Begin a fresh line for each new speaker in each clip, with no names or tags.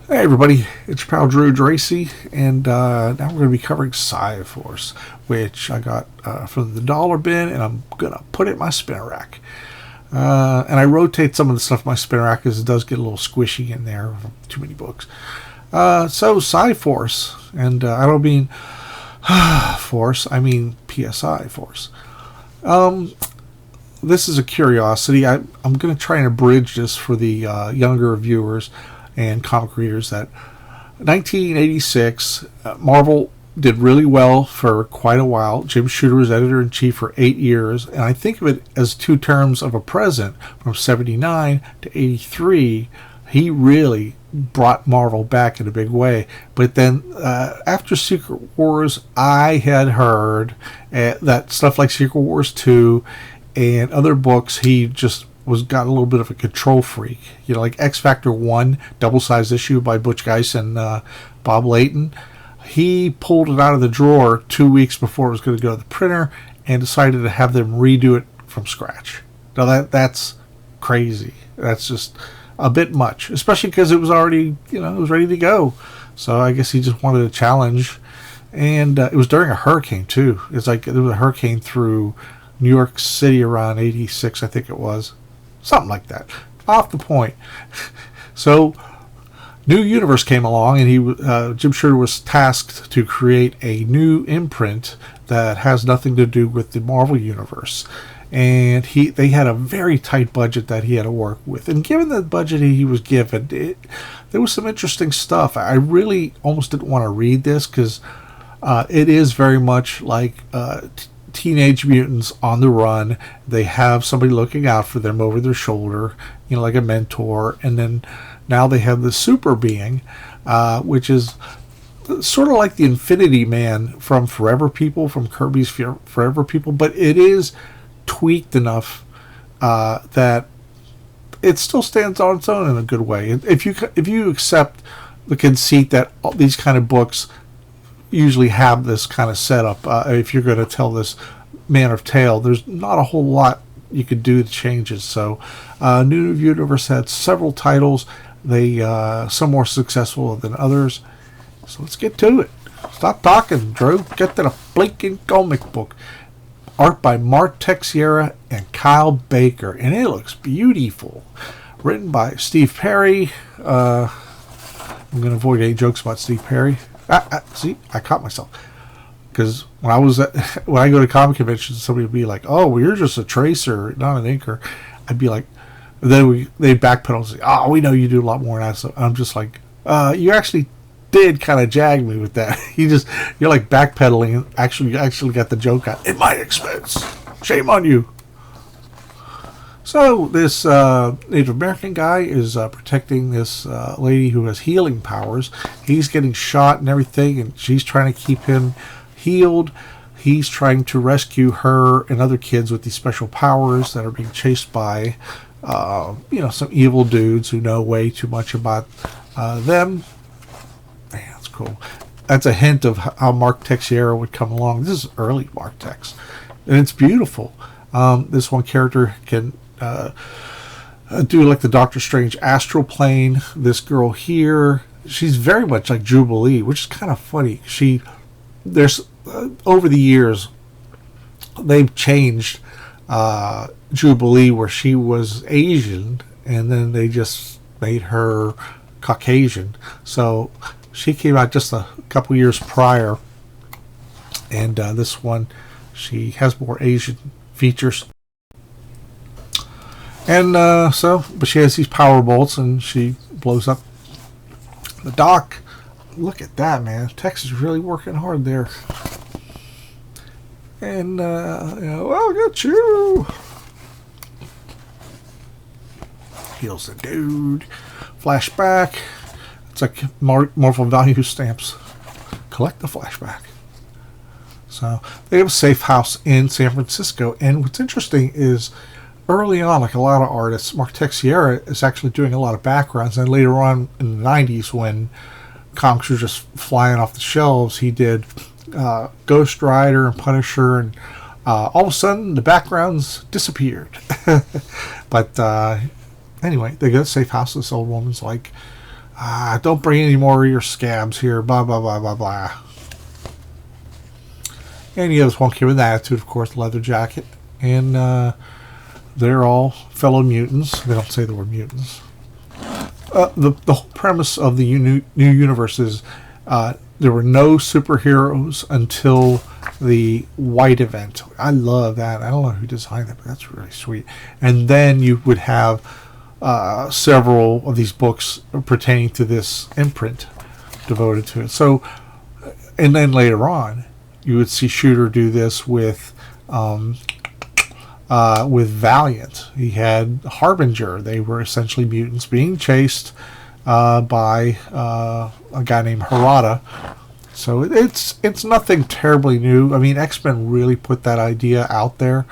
Hey everybody, it's your pal Drew Dracy, and now we're going to be covering Psi-Force, which I got from the dollar bin, and I'm going to put it in my spinner rack. And I rotate some of the stuff in my spinner rack because it does get a little squishy in there, too many books. So Psi-Force, and I don't mean Force, I mean PSI Force. This is a curiosity. I'm going to try and abridge this for the younger viewers and comic readers. That 1986, Marvel did really well for quite a while. Jim Shooter was editor-in-chief for 8 years, and I think of it as two terms of a present. From 79 to 83, he really brought Marvel back in a big way. But then after Secret Wars, I had heard that stuff like Secret Wars 2 and other books, he just got a little bit of a control freak. You know, like X Factor 1, double-sized issue by Butch Guice and Bob Layton. He pulled it out of the drawer 2 weeks before it was going to go to the printer and decided to have them redo it from scratch. Now that's crazy. That's just a bit much, especially because it was already, it was ready to go. So I guess he just wanted a challenge. And it was during a hurricane, too. It's like there was a hurricane through New York City around 86, I think it was. Something like that. Off the point. So, New Universe came along, and Jim Shooter was tasked to create a new imprint that has nothing to do with the Marvel Universe. And they had a very tight budget that he had to work with. And given the budget he was given, there was some interesting stuff. I really almost didn't want to read this because it is very much like Teenage Mutants on the run. They have somebody looking out for them over their shoulder, like a mentor, and then now they have the super being, which is sort of like the Infinity Man from Forever People, from Kirby's Forever People, but it is tweaked enough that it still stands on its own in a good way. If you accept the conceit that these kind of books usually have this kind of setup, if you're going to tell this manner of tale, there's not a whole lot you could do to change it. So New Universe had several titles. They some more successful than others. So let's get to it. Stop talking, Drew. Get to the blinking comic book. Art by Mark Texiera and Kyle Baker, and it looks beautiful. Written by Steve Perry. I'm going to avoid any jokes about Steve Perry. See, I caught myself. Because when I go to comic conventions, somebody would be like, "Oh, well, you're just a tracer, not an inker." I'd be like, then they'd backpedal and say, "Oh, we know you do a lot more than that." So I'm just like, you actually did kind of jag me with that. You're like backpedaling and actually got the joke out at my expense. Shame on you. So this Native American guy is protecting this lady who has healing powers. He's getting shot and everything, and she's trying to keep him healed. He's trying to rescue her and other kids with these special powers that are being chased by, some evil dudes who know way too much about them. Man, that's cool. That's a hint of how Mark Texiera would come along. This is early Mark Tex, and it's beautiful. This one character can do like the Doctor Strange astral plane. This girl here, she's very much like Jubilee, which is kind of funny. There's over the years they've changed Jubilee, where she was Asian, and then they just made her Caucasian. So she came out just a couple years prior, and this one, she has more Asian features. And but she has these power bolts, and she blows up the dock. Look at that, man. Tex is really working hard there. And, I'll get you. Heals the dude. Flashback. It's like Marvel value stamps. Collect the flashback. So they have a safe house in San Francisco. And what's interesting is, early on, like a lot of artists, Mark Texiera is actually doing a lot of backgrounds. And later on in the 90s, when comics were just flying off the shelves, he did Ghost Rider and Punisher, and all of a sudden the backgrounds disappeared. But anyway, they got a safe house this old woman's like. Don't bring any more of your scabs here, blah, blah, blah, blah, blah. And the others won't give an attitude, of course, leather jacket. And they're all fellow mutants. They don't say the word mutants. The whole premise of the new universe is there were no superheroes until the White event. I love that. I don't know who designed that, but that's really sweet. And then you would have several of these books pertaining to this imprint devoted to it. So, and then later on, you would see Shooter do this with Valiant. He had Harbinger. They were essentially mutants being chased by a guy named Harada. So it's nothing terribly new. I mean, X-Men really put that idea out there.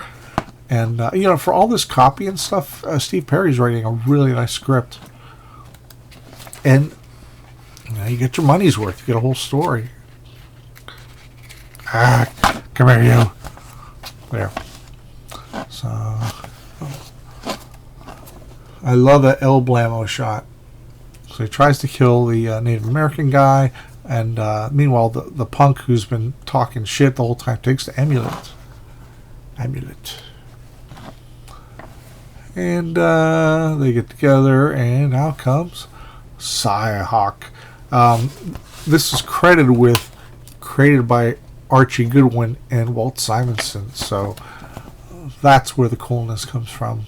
And, for all this copy and stuff, Steve Perry's writing a really nice script. And you get your money's worth. You get a whole story. Come here, you. There. So, I love that El Blamo shot. So he tries to kill the Native American guy, and meanwhile, the punk who's been talking shit the whole time takes the amulet. And they get together, and out comes Psi-Hawk. This is created by Archie Goodwin and Walt Simonson, so that's where the coolness comes from.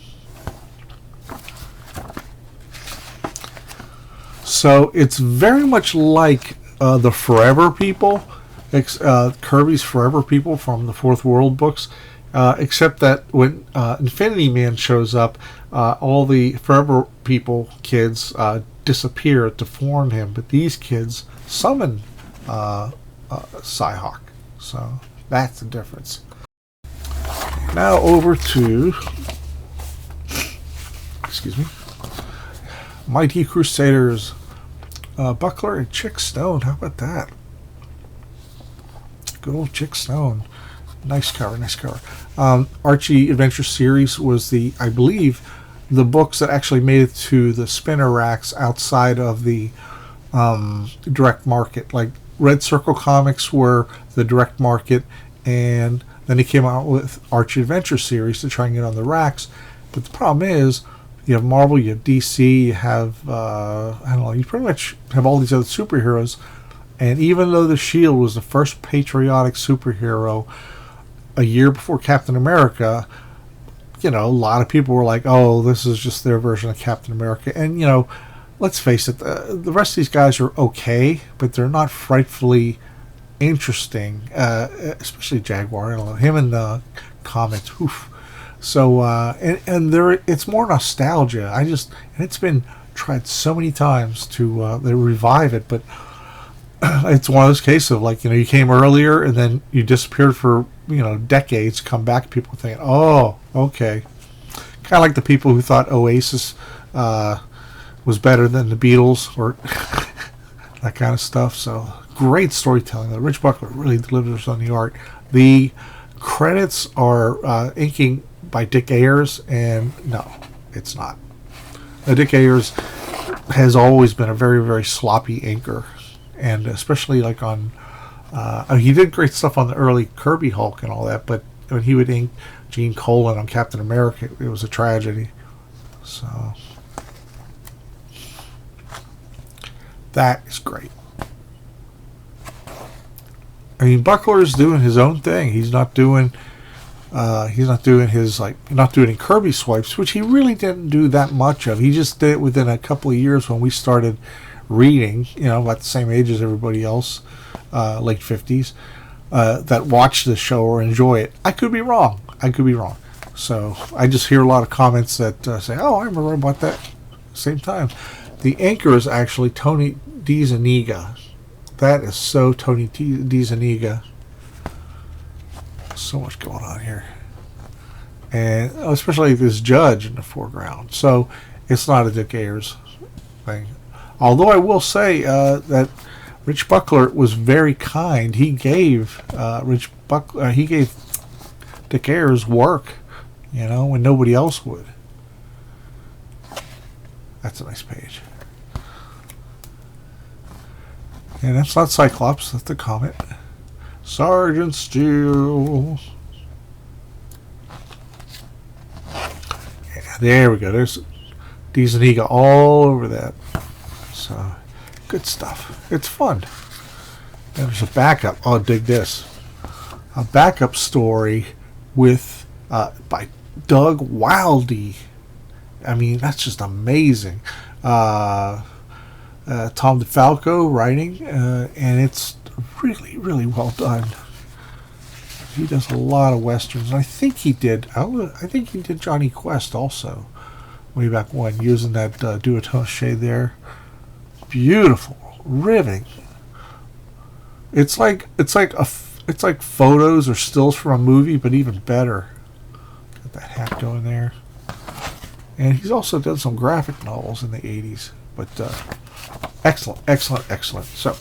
So it's very much like the Forever People, Kirby's Forever People from the Fourth World books, except that when Infinity Man shows up, all the Forever People kids disappear to form him, but these kids summon Psi-Hawk. So that's the difference. Now over to, Mighty Crusaders, Buckler and Chick Stone. How about that? Good old Chick Stone. Nice cover. Archie Adventure Series was I believe, the books that actually made it to the spinner racks outside of the direct market. Like Red Circle Comics were the direct market, and then he came out with Archie Adventure Series to try and get on the racks. But the problem is, you have Marvel, you have DC, you have, you pretty much have all these other superheroes. And even though the Shield was the first patriotic superhero a year before Captain America, a lot of people were like, oh, this is just their version of Captain America. And, let's face it, the rest of these guys are okay, but they're not frightfully interesting, especially Jaguar. Him in the comics, oof. So, and it's more nostalgia. And it's been tried so many times to they revive it, but it's one of those cases of you came earlier and then you disappeared for decades, come back, people think, oh, okay. Kind of like the people who thought Oasis was better than the Beatles or that kind of stuff. So great storytelling. Rich Buckler really delivers on the art. The credits are inking by Dick Ayers, and no, it's not. Dick Ayers has always been a very, very sloppy inker, and especially on he did great stuff on the early Kirby Hulk and all that, but when he would ink Gene Colan on Captain America, it was a tragedy. So that is great. I mean, Buckler's doing his own thing. He's not doing his not doing Kirby swipes, which he really didn't do that much of. He just did it within a couple of years when we started reading, about the same age as everybody else, late 50s, that watch the show or enjoy it. I could be wrong. So I just hear a lot of comments that say, oh, I remember about that same time. The anchor is actually Tony DiZuniga. That is so Tony DiZuniga. So much going on here. And especially this judge in the foreground. So it's not a Dick Ayers thing. Although I will say that Rich Buckler was very kind. He gave Dick Ayers work, when nobody else would. That's a nice page. And that's not Cyclops, that's the Comet. Sergeant Steel. Yeah, there we go. There's Decent Ego all over that. So, good stuff. It's fun. There's a backup. Oh, dig this. A backup story with by Doug Wildey. I mean, that's just amazing. Tom DeFalco writing, and it's really, really well done. He does a lot of westerns. I think he did. I think he did Johnny Quest also, way back when, using that Duotoche there. Beautiful, riveting. It's like photos or stills from a movie, but even better. Got that hat going there. And he's also done some graphic novels in the 80s. But excellent, excellent, excellent. So,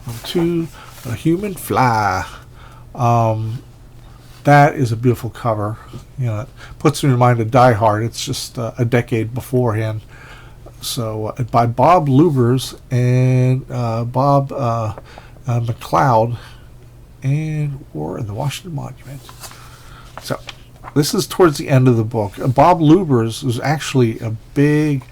on to A Human Fly. That is a beautiful cover. You know, it puts me in mind of Die Hard. It's just a decade beforehand. So, by Bob Lubers and Bob McLeod and War in the Washington Monument. So, this is towards the end of the book. Bob Lubers was actually a big,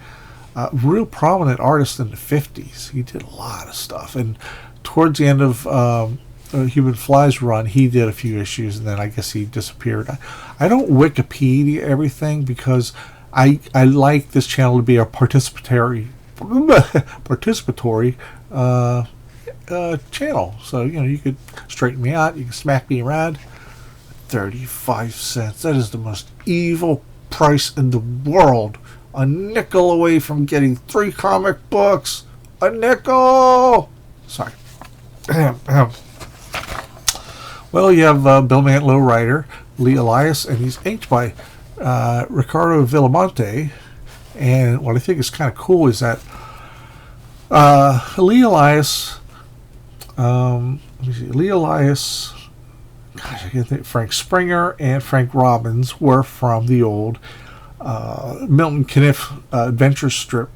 real prominent artist in the 50s. He did a lot of stuff. And towards the end of Human Fly's run, he did a few issues, and then I guess he disappeared. I don't Wikipedia everything because I like this channel to be a participatory channel. So, you know, you could straighten me out, you can smack me around. 35 cents. That is the most evil price in the world. A nickel away from getting 3 comic books. A nickel! Sorry. Well, you have Bill Mantlo writer, Lee Elias, and he's inked by Ricardo Villamonte. And what I think is kind of cool is that Lee Elias, gosh, I can't think. Frank Springer and Frank Robbins were from the old Milton Caniff adventure strip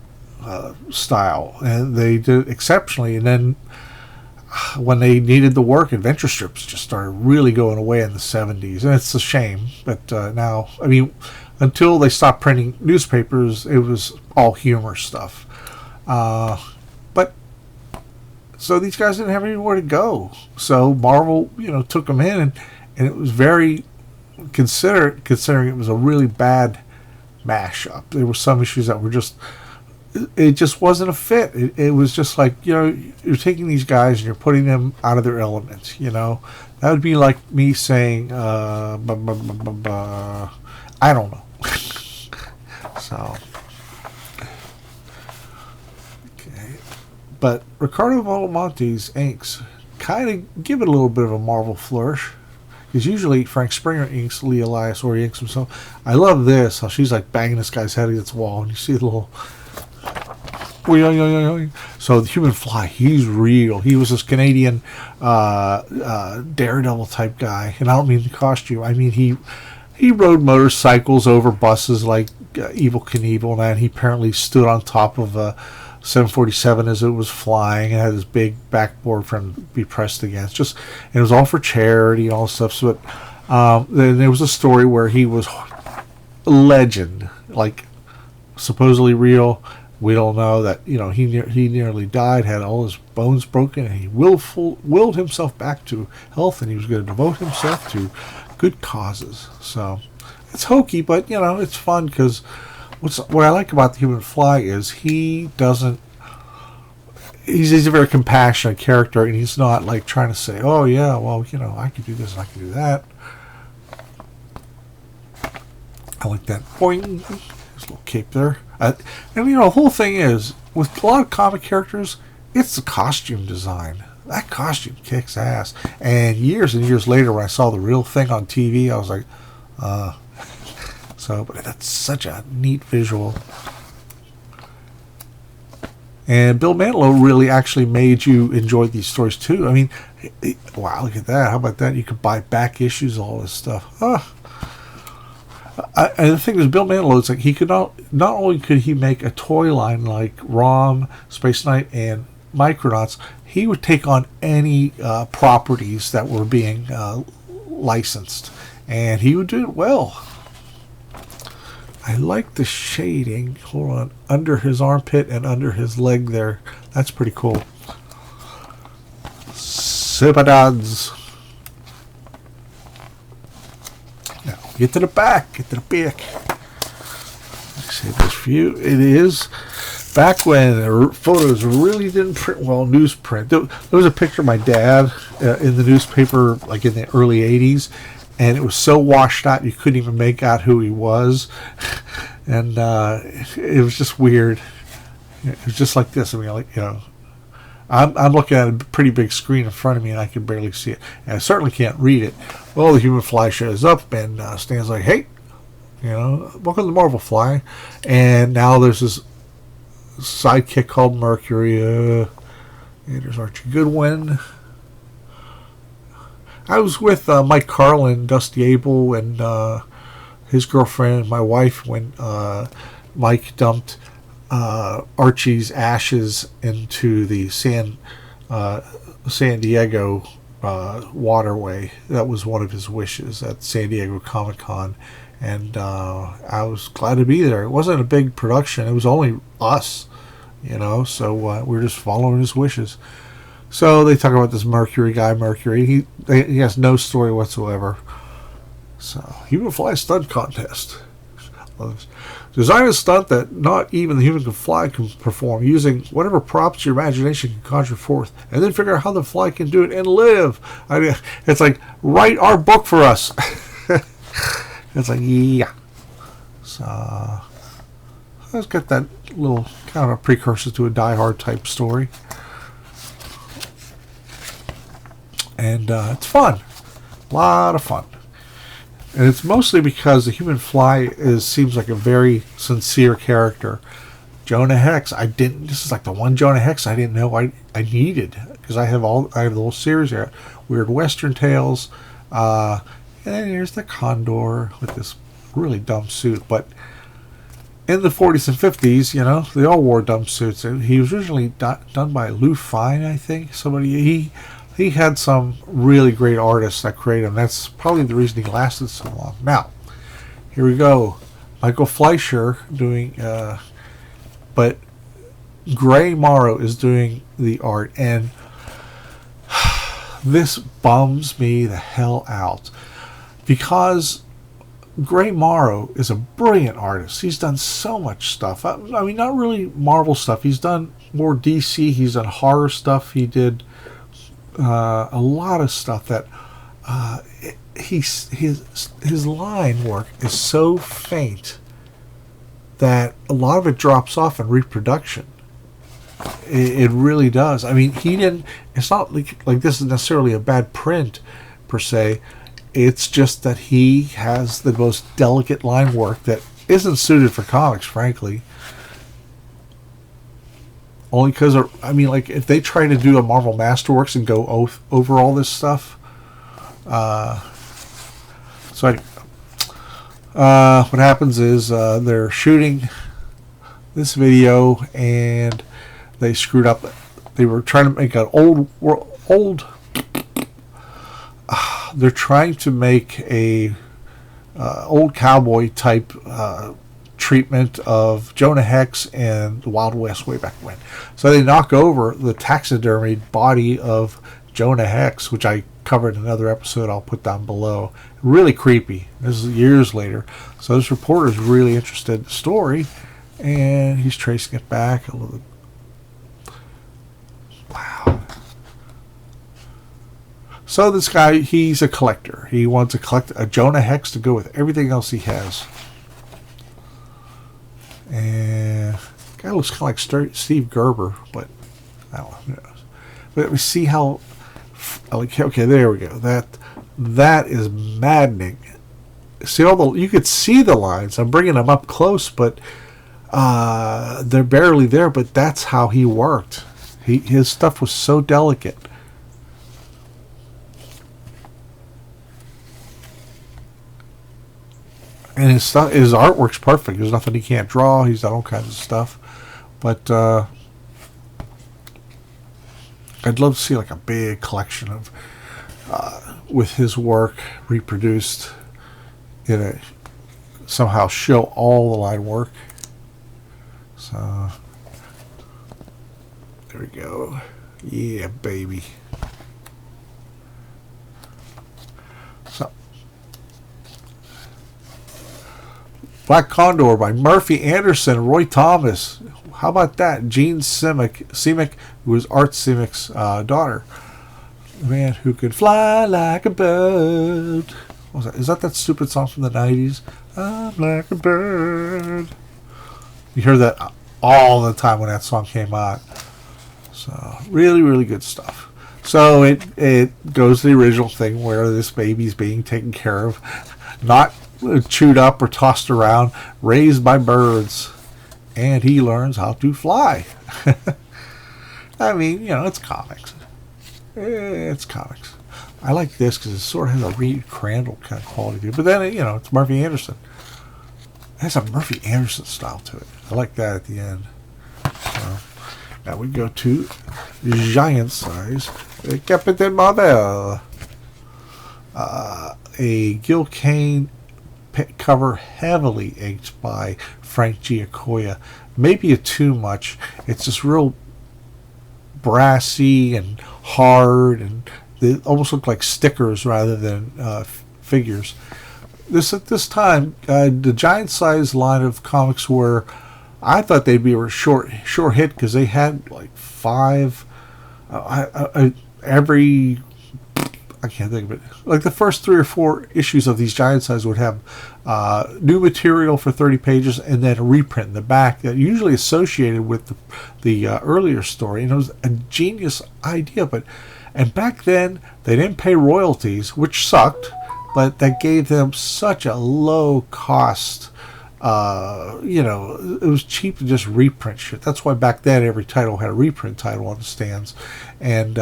style, and they did exceptionally. And then when they needed the work, adventure strips just started really going away in the 70s, and it's a shame. But now, I mean, until they stopped printing newspapers, it was all humor stuff. But so these guys didn't have anywhere to go. So Marvel, you know, took them in, and it was very considering it was a really bad mashup. There were some issues that were just, it just wasn't a fit. It was just like, you know, you're taking these guys and you're putting them out of their element, you know. That would be like me saying, I don't know. So, okay. But Ricardo Villamonte's inks kind of give it a little bit of a Marvel flourish. Because usually Frank Springer inks Lee Elias, or he inks himself. I love this, how she's like banging this guy's head against the wall, and you see the little... So the Human Fly, he's real. He was this Canadian daredevil type guy, and I don't mean the costume. I mean he rode motorcycles over buses like Evel Knievel, and that. He apparently stood on top of a 747 as it was flying, and had this big backboard for him to be pressed against. Just, and it was all for charity and all this stuff. So, then there was a story where he was a legend, like supposedly real. We don't know that, you know, he nearly died, had all his bones broken, and he willed himself back to health, and he was going to devote himself to good causes. So it's hokey, but, you know, it's fun, because what I like about the Human Fly is he's a very compassionate character, and he's not like trying to say, oh yeah, well, you know, I can do this and I can do that. I like that. Boing. There's a little cape there. And, you know, the whole thing is, with a lot of comic characters, it's the costume design. That costume kicks ass. And years later, when I saw the real thing on TV, I was like, so, but that's such a neat visual. And Bill Mantlo really actually made you enjoy these stories, too. I mean, wow, look at that. How about that? You could buy back issues, all this stuff. And the thing is, Bill Mantlo, it's like he could not only could he make a toy line like Rom, Space Knight, and Micronauts, he would take on any properties that were being licensed, and he would do it well. I like the shading. Hold on, under his armpit and under his leg there. That's pretty cool. Sibadods. Now get to the back. Get to the back. Save this for you. It is back when photos really didn't print well. Newsprint. There was a picture of my dad in the newspaper, like in the early '80s, and it was so washed out you couldn't even make out who he was, and it was just weird. It was just like this. I mean, like, you know, I'm looking at a pretty big screen in front of me, and I can barely see it, and I certainly can't read it. Well, the human fly shows up and stands like, "Hey, you know, welcome to the Marvel Fly," and now there's this sidekick called Mercury. There's Archie Goodwin. I was with Mike Carlin, Dusty Abel, and his girlfriend and my wife when Mike dumped Archie's ashes into the San Diego waterway. That was one of his wishes at San Diego Comic-Con. And I was glad to be there. It wasn't a big production. It was only us, you know, so we were just following his wishes. So they talk about this Mercury guy, Mercury. He has no story whatsoever. So, human fly stunt contest. Design a stunt that not even the human fly can perform using whatever props your imagination can conjure forth, and then figure out how the fly can do it and live. I mean, it's like, write our book for us. It's like, yeah. So, let's get that little kind of a precursor to a Die Hard type story. And it's fun. A lot of fun. And it's mostly because the human fly seems like a very sincere character. Jonah Hex, this is like the one Jonah Hex I didn't know I needed. Because I have the whole series here. Weird Western Tales, and then here's the Condor with this really dumb suit. But in the 40s and 50s, you know, they all wore dumb suits. And he was originally done by Lou Fine, I think. He had some really great artists that created him. That's probably the reason he lasted so long. Now, here we go. Michael Fleischer doing, but Gray Morrow is doing the art. And this bums me the hell out. Because Gray Morrow is a brilliant artist. He's done so much stuff. I mean, not really Marvel stuff. He's done more DC. He's done horror stuff. He did a lot of stuff that his line work is so faint that a lot of it drops off in reproduction. It really does. I mean, it's not like this is necessarily a bad print per se. It's just that he has the most delicate line work that isn't suited for comics, frankly. Only because, I mean, like, if they try to do a Marvel Masterworks and go over all this stuff. What happens is they're shooting this video and they screwed up. They were trying to make an they're trying to make a old cowboy type treatment of Jonah Hex and the Wild West way back when. So they knock over the taxidermied body of Jonah Hex, which I covered in another episode I'll put down below. Really creepy. This is years later. So this reporter's really interested in the story, and he's tracing it back a little. Wow. So this guy, he's a collector. He wants to collect a Jonah Hex to go with everything else he has. And guy looks kind of like Steve Gerber, but I don't know. But we see how, like, okay, there we go. That is maddening. See you could see the lines. I'm bringing them up close, but they're barely there. But that's how he worked. His stuff was so delicate. And his artwork's perfect. There's nothing he can't draw. He's done all kinds of stuff. But I'd love to see like a big collection of with his work reproduced in a somehow show all the line work. So there we go. Yeah, baby. So Black Condor by Murphy Anderson and Roy Thomas. How about that? Gene Simic, who was Art Simic's daughter. The man who could fly like a bird. What was that? Is that stupid song from the 90s? I'm like a bird. You heard that all the time when that song came out. So, really, really good stuff. So, it goes to the original thing where this baby's being taken care of, not chewed up or tossed around, raised by birds. And he learns how to fly. I mean, it's comics. It's comics. I like this because it sort of has a Reed Crandall kind of quality to it. But then, it's Murphy Anderson. It has a Murphy Anderson style to it. I like that at the end. So, now we go to giant size Captain Marvel. A Gil Kane cover heavily inked by Frank Giacoya. Maybe too much. It's just real brassy and hard, and they almost look like stickers rather than figures. At this time, the giant size line of comics were, I thought they'd be a short hit because they had like 5 every. I can't think of it. Like the first 3 or 4 issues of these giant size would have new material for 30 pages and then a reprint in the back that usually associated with the earlier story. And it was a genius idea. And back then, they didn't pay royalties, which sucked, but that gave them such a low cost. It was cheap to just reprint shit. That's why back then every title had a reprint title on the stands. And,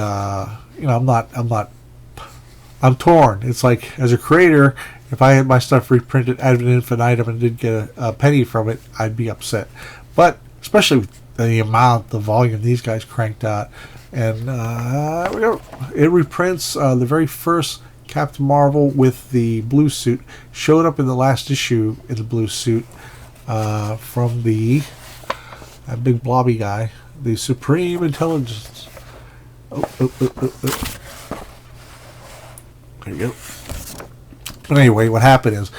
I'm torn. It's like, as a creator, if I had my stuff reprinted ad infinitum and didn't get a penny from it, I'd be upset. But especially with the volume these guys cranked out, and it reprints the very first Captain Marvel with the blue suit. Showed up in the last issue in the blue suit from that big blobby guy, the Supreme Intelligence. There you go. But anyway, what happened is,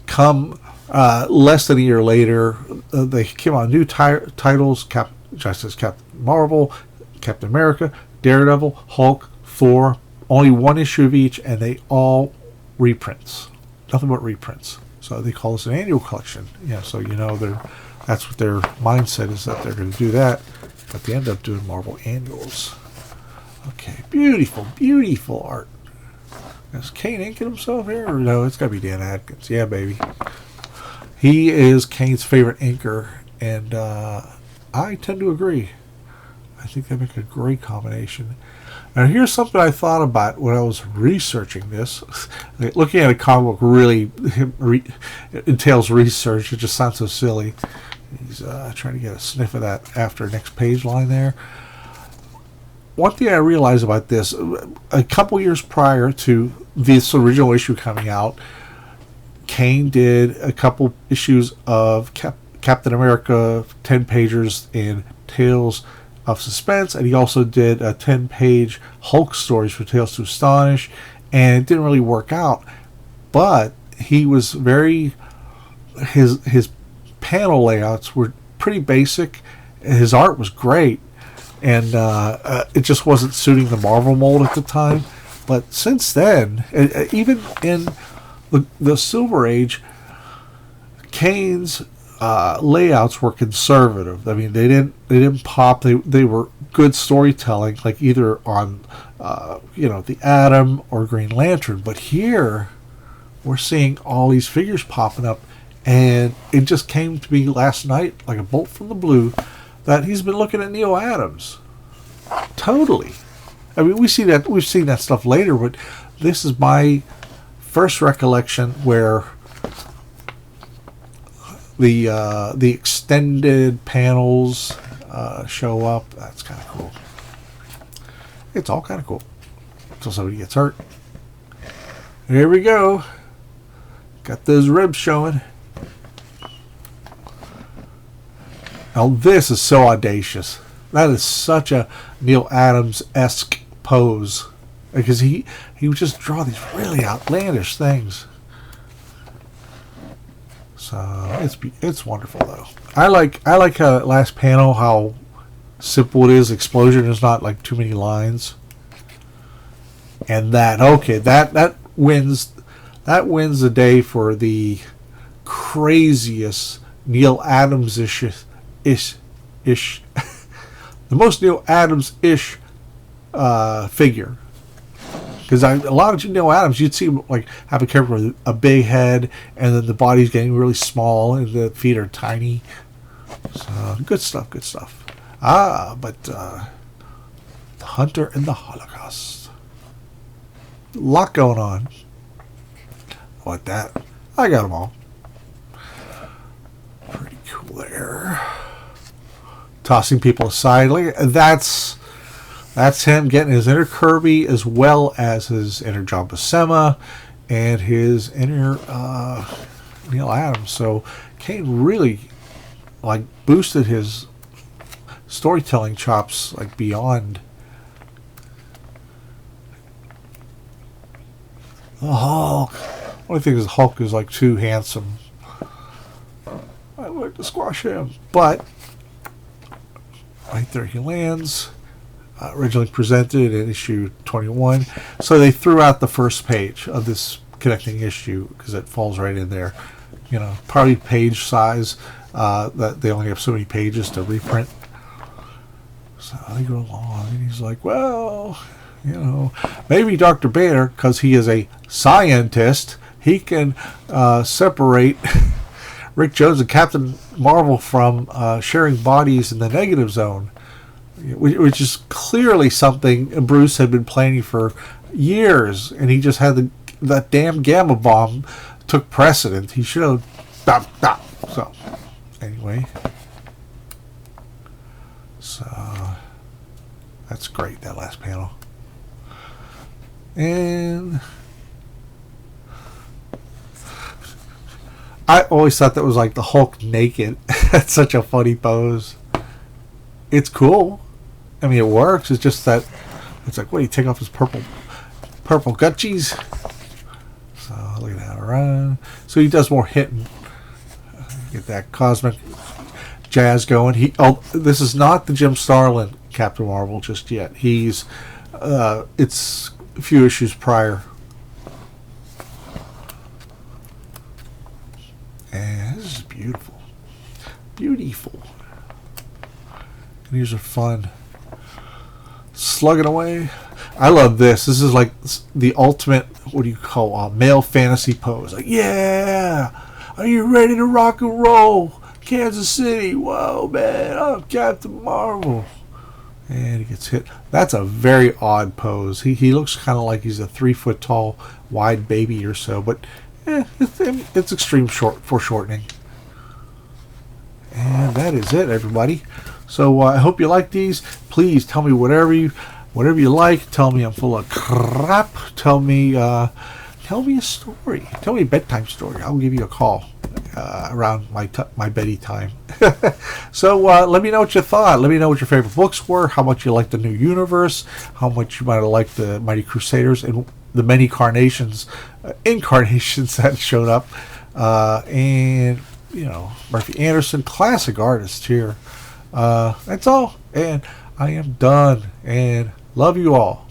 come less than a year later, they came out new titles: Captain Marvel, Captain America, Daredevil, Hulk, Thor. Only 1 issue of each, and they all reprints. Nothing but reprints. So they call this an annual collection. Yeah, so that's what their mindset is, that they're going to do that, but they end up doing Marvel annuals. Okay, beautiful, beautiful art. Is Kane inking himself here? Or no, it's got to be Dan Adkins. Yeah, baby. He is Kane's favorite inker, and I tend to agree. I think they make a great combination. Now, here's something I thought about when I was researching this. Looking at a comic book really entails research. It just sounds so silly. He's trying to get a sniff of that after next page line there. One thing I realized about this, a couple years prior to this original issue coming out, Kane did a couple issues of Captain America 10-pagers in Tales of Suspense, and he also did a 10-page Hulk stories for Tales to Astonish, and it didn't really work out. But he was his panel layouts were pretty basic. His art was great. And it just wasn't suiting the Marvel mold at the time. But since then, even in the Silver Age, Kane's layouts were conservative. I mean, they didn't pop. They were good storytelling, like either on the Atom or Green Lantern. But here, we're seeing all these figures popping up, and it just came to me last night like a bolt from the blue that he's been looking at Neil Adams. Totally. I mean, we've seen that stuff later, but this is my first recollection where the extended panels show up. That's kind of cool. It's all kind of cool until somebody gets hurt. Here we go. Got those ribs showing. Now this is so audacious. That is such a Neil Adams-esque pose, because he would just draw these really outlandish things. So it's wonderful though. I like how that last panel, how simple it is. Explosion is not like too many lines, and that wins the day for the craziest Neil Adams-ish the most Neil Adams-ish figure. Because a lot of Neil Adams, you'd see him like have a character with a big head, and then the body's getting really small, and the feet are tiny. So good stuff, good stuff. But the Hunter and the Holocaust. A lot going on. Like that. I got them all. Pretty cool there. Tossing people aside. Like that's him getting his inner Kirby as well as his inner John Buscema and his inner Neil Adams. So Kane really like boosted his storytelling chops like beyond. The Hulk. Only thing is Hulk is like too handsome. I'd like to squash him, but right there he lands. Originally presented in issue 21, so they threw out the first page of this connecting issue because it falls right in there. You know, probably page size. That they only have so many pages to reprint. So they go along, and he's like, well, you know, maybe Dr. Banner, because he is a scientist, he can separate Rick Jones and Captain Marvel from sharing bodies in the negative zone, which is clearly something Bruce had been planning for years, and he just had that damn gamma bomb took precedent. He should have stop. So anyway, so that's great, that last panel. And I always thought that was like the Hulk naked. That's such a funny pose. It's cool. I mean, it works. It's just that it's like, what do you take off his purple gut cheese? So look at that run. So he does more hitting. Get that cosmic jazz going. This is not the Jim Starlin Captain Marvel just yet. He's it's a few issues prior. And this is beautiful. Beautiful. And these are fun. Slugging away. I love this. This is like the ultimate, what do you call, male fantasy pose. Like, yeah! Are you ready to rock and roll? Kansas City. Whoa, man. I'm Captain Marvel. And he gets hit. That's a very odd pose. He looks kind of like he's a 3 foot tall, wide baby or so. But it's extreme foreshortening. And that is it, everybody. So I hope you like these. Please tell me whatever you like. Tell me I'm full of crap. Tell me a story. Tell me a bedtime story. I'll give you a call around my beddy time. So let me know what you thought. Let me know what your favorite books were. How much you liked the new universe. How much you might have liked the Mighty Crusaders and the many incarnations that showed up. And you know, Murphy Anderson, classic artist here. That's all, and I am done, and love you all.